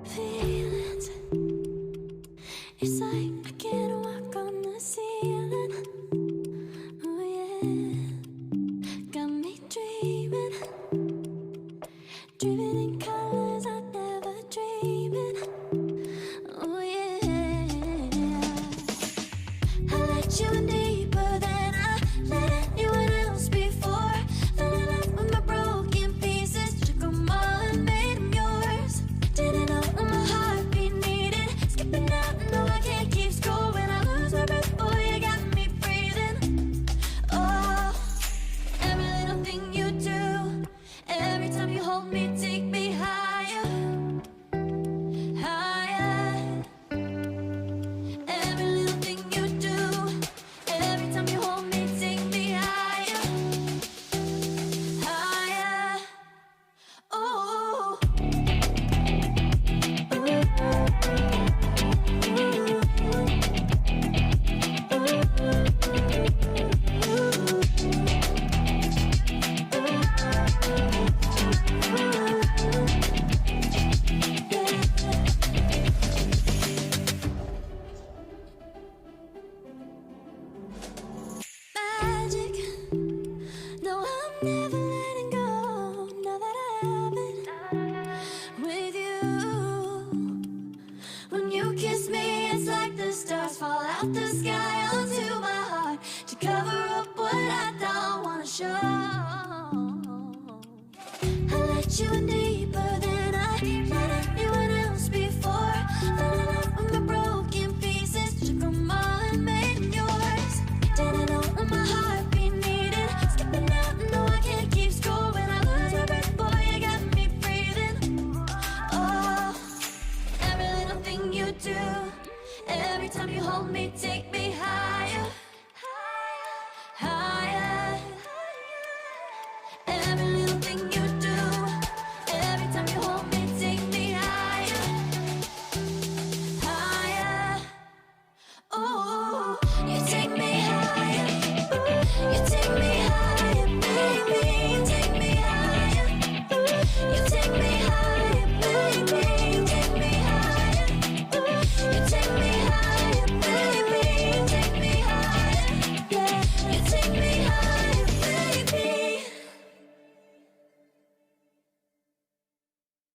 feelings. It's like I can't walk on the ceiling. Oh yeah, got me dreaming, dreaming in colors I never dreamed. Oh yeah, I let you in deeper than I let anyone else before. Fell in love with my broken pieces, took them all and made them yours. Didn't know what my heartbeat needed, skipping out, no I can't keep score. When I lose my breath, boy, you got me breathing. Oh, every little thing you do, every time you hold me, take me higher, higher. Every little thing you do, every time you hold me, take me higher, higher. Oh, magic. No, I'm never letting go. Now that I have it with you. When you kiss me, it's like the stars fall out the sky onto my heart to cover up what I don't wanna show. I let you in deeper than I let anyone else before. Fell in love with my broken pieces, took them all and made them yours. Didn't know what my heartbeat needed, skipping out, no I can't keep score. When I lose my breath, boy, you got me breathing. Oh, every little thing you do, every time you hold me, take me